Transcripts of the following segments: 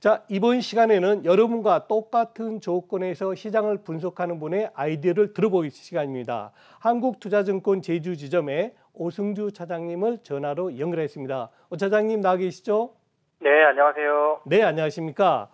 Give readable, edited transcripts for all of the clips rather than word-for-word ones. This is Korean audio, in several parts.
자, 이번 시간에는 여러분과 똑같은 조건에서 시장을 분석하는 분의 아이디어를 들어보기 시간입니다. 한국투자증권 제주지점의 오승주 차장님을 전화로 연결했습니다. 차장님 나와 계시죠? 네, 안녕하세요. 네, 안녕하십니까?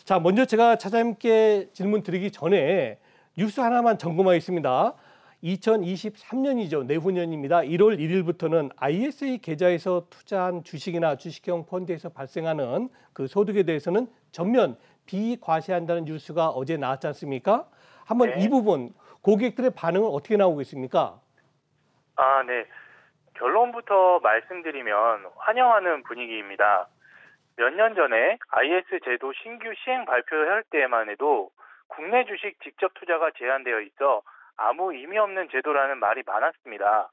자, 먼저 제가 차장님께 질문 드리기 전에 뉴스 하나만 점검하겠습니다. 2023년이죠. 내후년입니다. 1월 1일부터는 ISA 계좌에서 투자한 주식이나 주식형 펀드에서 발생하는 그 소득에 대해서는 전면 비과세한다는 뉴스가 어제 나왔지 않습니까? 한번 네. 이 부분 고객들의 반응은 어떻게 나오고 있습니까? 네. 결론부터 말씀드리면 환영하는 분위기입니다. 몇 년 전에 IS 제도 신규 시행 발표할 때만 해도 국내 주식 직접 투자가 제한되어 있어 아무 의미 없는 제도라는 말이 많았습니다.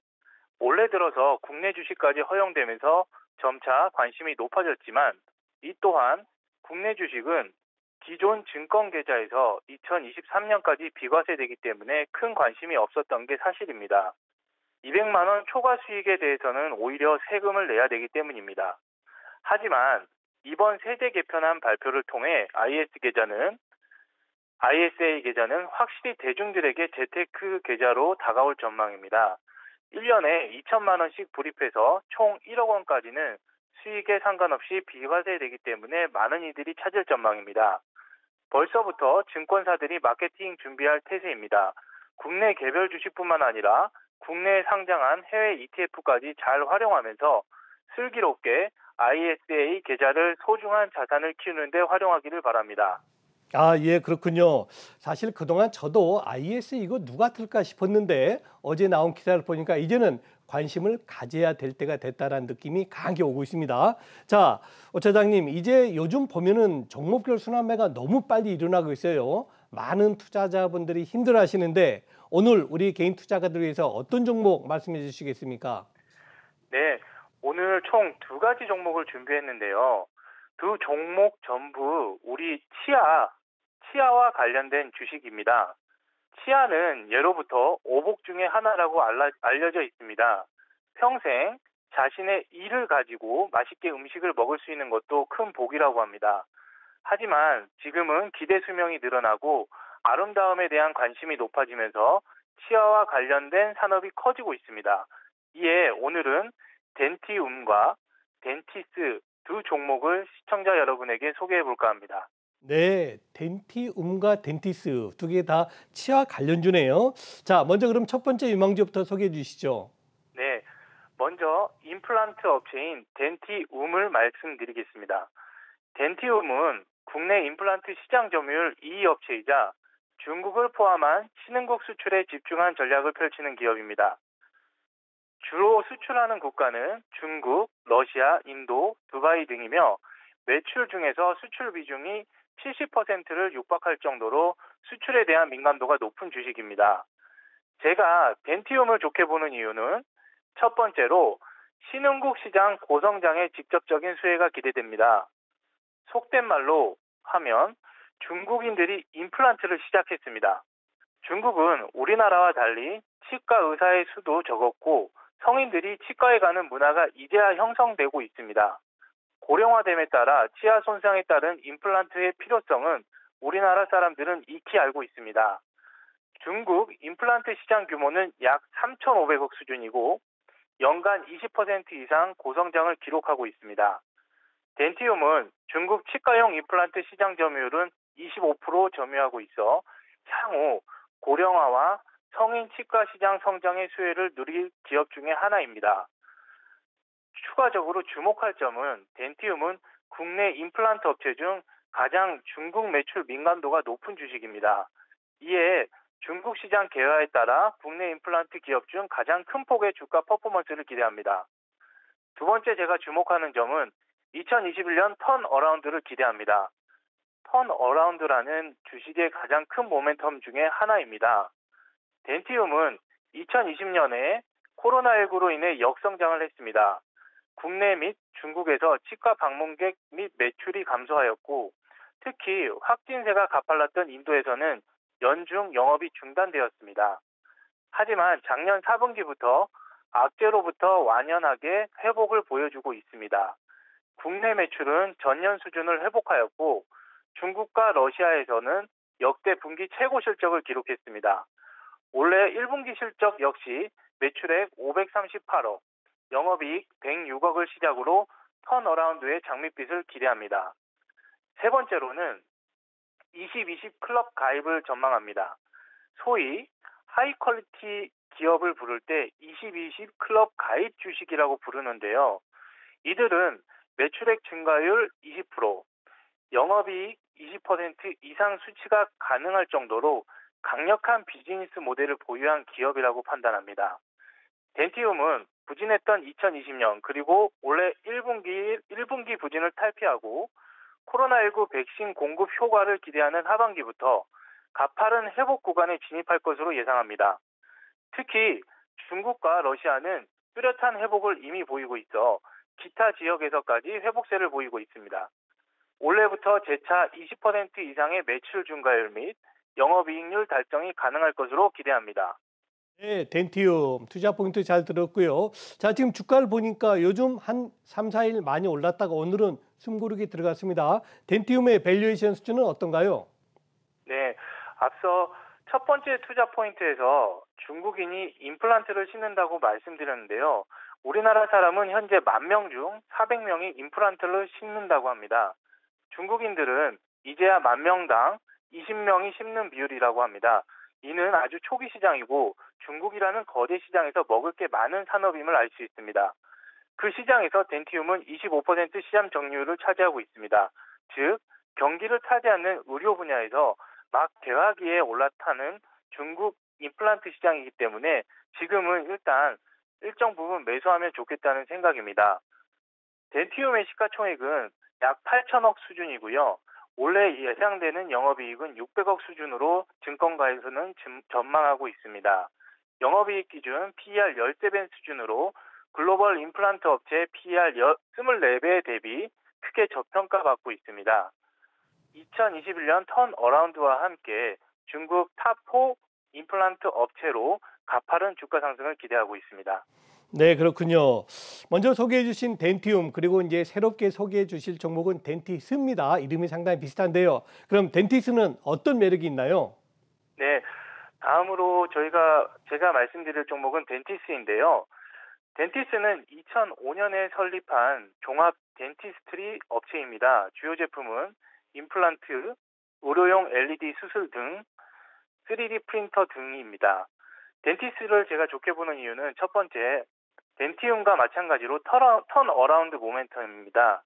올해 들어서 국내 주식까지 허용되면서 점차 관심이 높아졌지만 이 또한 국내 주식은 기존 증권 계좌에서 2023년까지 비과세되기 때문에 큰 관심이 없었던 게 사실입니다. 200만 원 초과 수익에 대해서는 오히려 세금을 내야 되기 때문입니다. 하지만 이번 세제 개편안 발표를 통해 ISA 계좌는 확실히 대중들에게 재테크 계좌로 다가올 전망입니다. 1년에 2천만 원씩 불입해서 총 1억 원까지는 수익에 상관없이 비과세되기 때문에 많은 이들이 찾을 전망입니다. 벌써부터 증권사들이 마케팅 준비할 태세입니다. 국내 개별 주식뿐만 아니라 국내에 상장한 해외 ETF까지 잘 활용하면서 슬기롭게 ISA 계좌를 소중한 자산을 키우는 데 활용하기를 바랍니다. 예, 그렇군요. 사실 그동안 저도 IS 이거 누가 틀까 싶었는데 어제 나온 기사를 보니까 이제는 관심을 가져야 될 때가 됐다라는 느낌이 강하게 오고 있습니다. 자, 차장님, 이제 요즘 보면은 종목별 순환매가 너무 빨리 일어나고 있어요. 많은 투자자분들이 힘들어하시는데 오늘 우리 개인 투자가들 위해서 어떤 종목 말씀해 주시겠습니까? 네, 오늘 총 두 가지 종목을 준비했는데요. 두 종목 전부 우리 치아와 관련된 주식입니다. 치아는 예로부터 오복 중에 하나라고 알려져 있습니다. 평생 자신의 이를 가지고 맛있게 음식을 먹을 수 있는 것도 큰 복이라고 합니다. 하지만 지금은 기대 수명이 늘어나고 아름다움에 대한 관심이 높아지면서 치아와 관련된 산업이 커지고 있습니다. 이에 오늘은 덴티움과 덴티스 두 종목을 시청자 여러분에게 소개해 볼까 합니다. 네, 덴티움과 덴티스 두 개 다 치아 관련주네요. 자, 먼저 그럼 첫 번째 유망주부터 소개해 주시죠. 네, 먼저 임플란트 업체인 덴티움을 말씀드리겠습니다. 덴티움은 국내 임플란트 시장 점유율 2위 업체이자 중국을 포함한 신흥국 수출에 집중한 전략을 펼치는 기업입니다. 주로 수출하는 국가는 중국, 러시아, 인도, 두바이 등이며 매출 중에서 수출 비중이 70%를 육박할 정도로 수출에 대한 민감도가 높은 주식입니다. 제가 덴티움을 좋게 보는 이유는 첫 번째로 신흥국 시장 고성장의 직접적인 수혜가 기대됩니다. 속된 말로 하면 중국인들이 임플란트를 시작했습니다. 중국은 우리나라와 달리 치과 의사의 수도 적었고 성인들이 치과에 가는 문화가 이제야 형성되고 있습니다. 고령화됨에 따라 치아 손상에 따른 임플란트의 필요성은 우리나라 사람들은 익히 알고 있습니다. 중국 임플란트 시장 규모는 약 3,500억 수준이고 연간 20% 이상 고성장을 기록하고 있습니다. 덴티움은 중국 치과용 임플란트 시장 점유율은 25% 점유하고 있어 향후 고령화와 성인 치과 시장 성장의 수혜를 누릴 기업 중에 하나입니다. 추가적으로 주목할 점은 덴티움은 국내 임플란트 업체 중 가장 중국 매출 민감도가 높은 주식입니다. 이에 중국 시장 개화에 따라 국내 임플란트 기업 중 가장 큰 폭의 주가 퍼포먼스를 기대합니다. 두 번째 제가 주목하는 점은 2021년 턴어라운드를 기대합니다. 턴어라운드라는 주식의 가장 큰 모멘텀 중에 하나입니다. 덴티움은 2020년에 코로나19로 인해 역성장을 했습니다. 국내 및 중국에서 치과 방문객 및 매출이 감소하였고 특히 확진세가 가팔랐던 인도에서는 연중 영업이 중단되었습니다. 하지만 작년 4분기부터 악재로부터 완연하게 회복을 보여주고 있습니다. 국내 매출은 전년 수준을 회복하였고 중국과 러시아에서는 역대 분기 최고 실적을 기록했습니다. 올해 1분기 실적 역시 매출액 538억, 영업이익 106억을 시작으로 턴어라운드의 장밋빛을 기대합니다. 세 번째로는 2020 클럽 가입을 전망합니다. 소위 하이 퀄리티 기업을 부를 때 2020 클럽 가입 주식이라고 부르는데요. 이들은 매출액 증가율 20%, 영업이익 20% 이상 수치가 가능할 정도로 강력한 비즈니스 모델을 보유한 기업이라고 판단합니다. 덴티움은 부진했던 2020년 그리고 올해 1분기 부진을 탈피하고 코로나19 백신 공급 효과를 기대하는 하반기부터 가파른 회복 구간에 진입할 것으로 예상합니다. 특히 중국과 러시아는 뚜렷한 회복을 이미 보이고 있어 기타 지역에서까지 회복세를 보이고 있습니다. 올해부터 재차 20% 이상의 매출 증가율 및 영업이익률 달성이 가능할 것으로 기대합니다. 네, 덴티움 투자 포인트 잘 들었고요. 자, 지금 주가를 보니까 요즘 한 3, 4일 많이 올랐다가 오늘은 숨고르기 들어갔습니다. 덴티움의 밸류에이션 수준은 어떤가요? 네, 앞서 첫 번째 투자 포인트에서 중국인이 임플란트를 심는다고 말씀드렸는데요. 우리나라 사람은 현재 10,000명 중 400명이 임플란트를 심는다고 합니다. 중국인들은 이제야 10,000명당 20명이 심는 비율이라고 합니다. 이는 아주 초기 시장이고 중국이라는 거대 시장에서 먹을 게 많은 산업임을 알 수 있습니다. 그 시장에서 덴티움은 25% 시장 점유율을 차지하고 있습니다. 즉, 경기를 타지 않는 의료 분야에서 막 개화기에 올라타는 중국 임플란트 시장이기 때문에 지금은 일단 일정 부분 매수하면 좋겠다는 생각입니다. 덴티움의 시가총액은 약 8천억 수준이고요. 올해 예상되는 영업이익은 600억 수준으로 증권가에서는 전망하고 있습니다. 영업이익 기준 PER 13배 수준으로 글로벌 임플란트 업체 PER 24배 대비 크게 저평가받고 있습니다. 2021년 턴어라운드와 함께 중국 탑4 임플란트 업체로 가파른 주가 상승을 기대하고 있습니다. 네, 그렇군요. 먼저 소개해 주신 덴티움 그리고 이제 새롭게 소개해 주실 종목은 덴티스입니다. 이름이 상당히 비슷한데요. 그럼 덴티스는 어떤 매력이 있나요? 네, 다음으로 제가 말씀드릴 종목은 덴티스인데요. 덴티스는 2005년에 설립한 종합 덴티스트리 업체입니다. 주요 제품은 임플란트, 의료용 LED 수술 등 3D 프린터 등입니다. 덴티스를 제가 좋게 보는 이유는 첫 번째, 덴티움과 마찬가지로 턴어라운드 모멘텀입니다.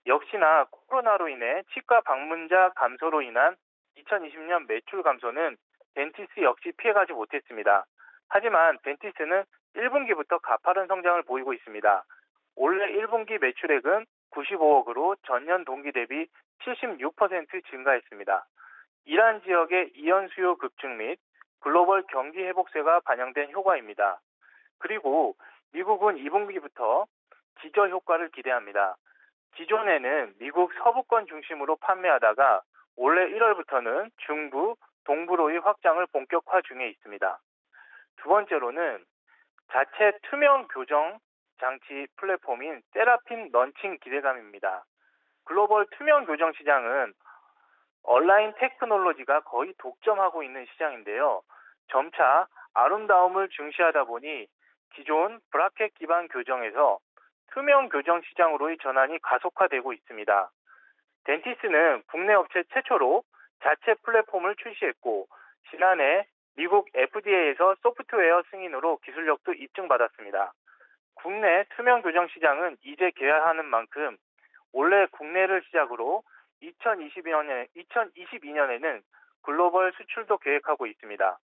역시나 코로나로 인해 치과 방문자 감소로 인한 2020년 매출 감소는 덴티스 역시 피해가지 못했습니다. 하지만 덴티스는 1분기부터 가파른 성장을 보이고 있습니다. 올해 1분기 매출액은 95억으로 전년 동기 대비 76% 증가했습니다. 이란 지역의 이연 수요 급증 및 글로벌 경기 회복세가 반영된 효과입니다. 그리고 미국은 2분기부터 기저 효과를 기대합니다. 기존에는 미국 서부권 중심으로 판매하다가 올해 1월부터는 중부, 동부로의 확장을 본격화 중에 있습니다. 두 번째로는 자체 투명 교정 장치 플랫폼인 세라핀 런칭 기대감입니다. 글로벌 투명 교정 시장은 온라인 테크놀로지가 거의 독점하고 있는 시장인데요. 점차 아름다움을 중시하다 보니 기존 브라켓 기반 교정에서 투명 교정 시장으로의 전환이 가속화되고 있습니다. 덴티스는 국내 업체 최초로 자체 플랫폼을 출시했고 지난해 미국 FDA에서 소프트웨어 승인으로 기술력도 입증받았습니다. 국내 투명 교정 시장은 이제 개화하는 만큼 올해 국내를 시작으로 2022년에는 글로벌 수출도 계획하고 있습니다.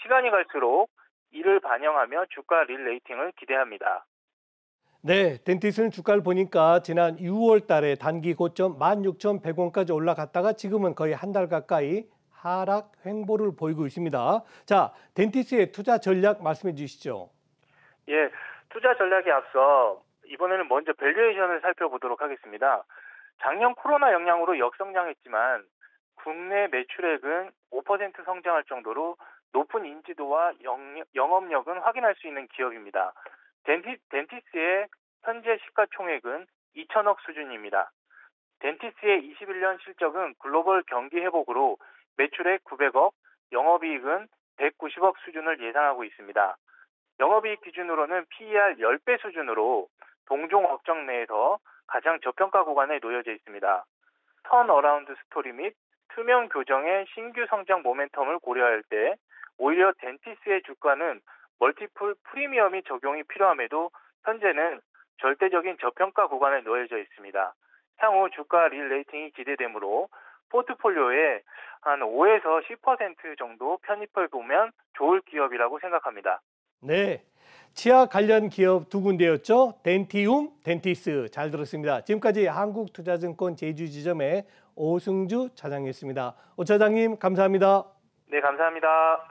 시간이 갈수록 이를 반영하며 주가 릴레이팅을 기대합니다. 네, 덴티스는 주가를 보니까 지난 6월 달에 단기 고점 16,100원까지 올라갔다가 지금은 거의 한 달 가까이 하락 횡보를 보이고 있습니다. 자, 덴티스의 투자 전략 말씀해 주시죠. 예, 투자 전략에 앞서 이번에는 먼저 밸류에이션을 살펴보도록 하겠습니다. 작년 코로나 영향으로 역성장했지만 국내 매출액은 5% 성장할 정도로 높은 인지도와 영업력은 확인할 수 있는 기업입니다. 덴티스의 현재 시가총액은 2천억 수준입니다. 덴티스의 21년 실적은 글로벌 경기 회복으로 매출액 900억, 영업이익은 190억 수준을 예상하고 있습니다. 영업이익 기준으로는 PER 10배 수준으로 동종 업종 내에서 가장 저평가 구간에 놓여져 있습니다. 턴어라운드 스토리 및 투명 교정의 신규 성장 모멘텀을 고려할 때 오히려 덴티스의 주가는 멀티플 프리미엄이 적용이 필요함에도 현재는 절대적인 저평가 구간에 놓여져 있습니다. 향후 주가 릴레이팅이 기대되므로 포트폴리오에 한 5에서 10% 정도 편입해 보면 좋을 기업이라고 생각합니다. 네, 치아 관련 기업 두 군데였죠. 덴티움, 덴티스 잘 들었습니다. 지금까지 한국투자증권 제주지점의 오승주 차장이었습니다. 오 차장님 감사합니다. 네, 감사합니다.